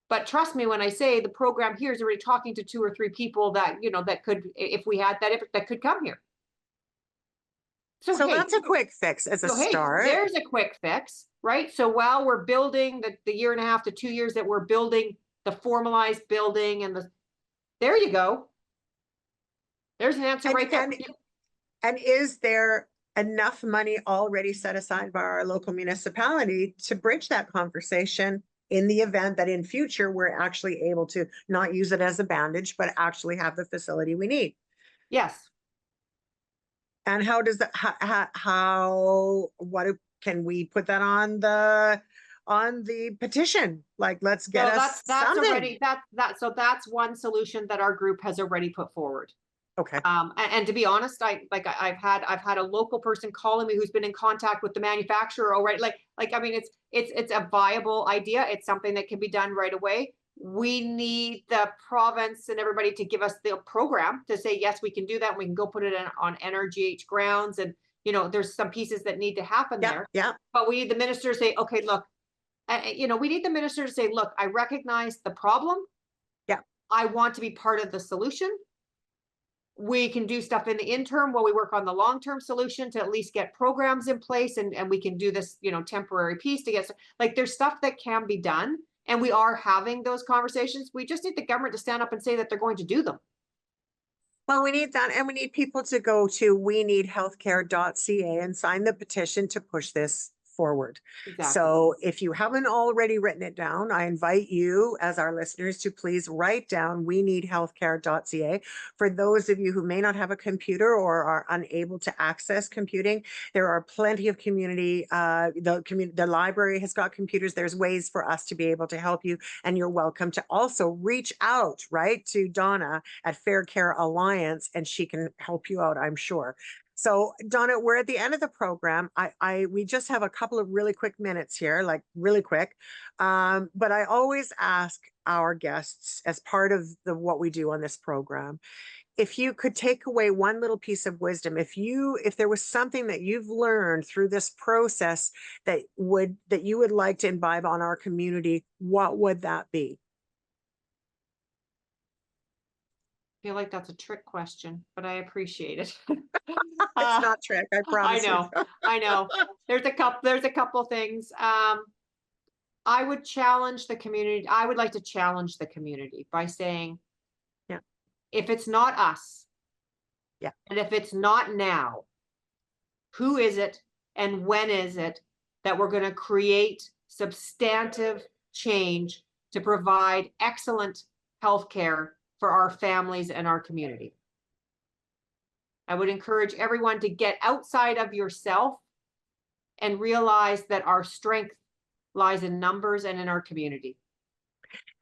but trust me when I say the program here is already talking to 2 or 3 people that, you know, that could, if we had that could come here. So hey, that's a quick fix as a start. There's a quick fix, right? So while we're building the 1.5 to 2 years that we're building the formalized building and there you go. There's an answer right there. And is there enough money already set aside by our local municipality to bridge that conversation in the event that in future we're actually able to not use it as a bandage, but actually have the facility we need? Yes. And how does that, what do can we put that on the petition? Like, let's get So us that's something. already, so that's one solution that our group has already put forward. Okay. And to be honest, I've had a local person calling me who's been in contact with the manufacturer already. I mean, it's a viable idea. It's something that can be done right away. We need the province and everybody to give us the program to say, yes, we can do that. And we can go put it on NRGH grounds. And, you know, there's some pieces that need to happen there. Yeah. But we need the minister to say, okay, look, you know, we need the minister to say, look, I recognize the problem. Yeah. I want to be part of the solution. We can do stuff in the interim while we work on the long-term solution to at least get programs in place, and we can do this, you know, temporary piece to get, like, there's stuff that can be done, and we are having those conversations. We just need the government to stand up and say that they're going to do them. Well, we need that, and we need people to go to weneedhealthcare.ca and sign the petition to push this forward. Exactly. So if you haven't already written it down, I invite you as our listeners to please write down weneedhealthcare.ca. For those of you who may not have a computer or are unable to access computing, there are plenty of community, the library has got computers. There's ways for us to be able to help you, and you're welcome to also reach out, right, to Donna at Fair Care Alliance, and she can help you out, I'm sure. So Donna, we're at the end of the program. We just have a couple of really quick minutes here, like really quick. But I always ask our guests as part of what we do on this program, if you could take away one little piece of wisdom, if there was something that you've learned through this process that you would like to imbibe on our community, what would that be? I feel like that's a trick question, but I appreciate it. It's not trick, I promise. I know. There's a couple things. I would challenge the community. I would like to challenge the community by saying, yeah, if it's not us, yeah, and if it's not now, who is it and when is it that we're going to create substantive change to provide excellent healthcare for our families and our community? I would encourage everyone to get outside of yourself and realize that our strength lies in numbers and in our community.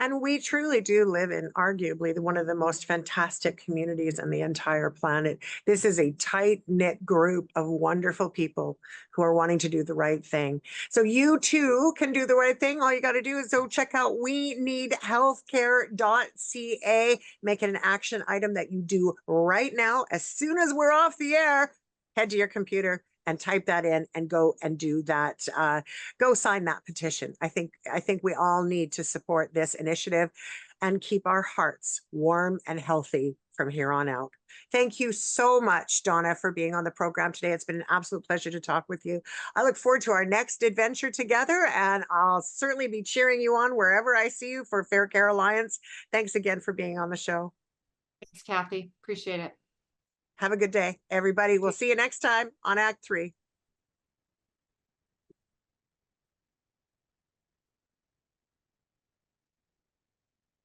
And we truly do live in arguably one of the most fantastic communities on the entire planet. This is a tight-knit group of wonderful people who are wanting to do the right thing. So you too can do the right thing. All you got to do is go check out weneedhealthcare.ca, make it an action item that you do right now. As soon as we're off the air, head to your computer and type that in and go and do that. Go sign that petition. I think we all need to support this initiative and keep our hearts warm and healthy from here on out. Thank you so much, Donna, for being on the program today. It's been an absolute pleasure to talk with you. I look forward to our next adventure together, and I'll certainly be cheering you on wherever I see you for Fair Care Alliance. Thanks again for being on the show. Thanks, Kathy. Appreciate it. Have a good day, everybody. We'll see you next time on Act 3.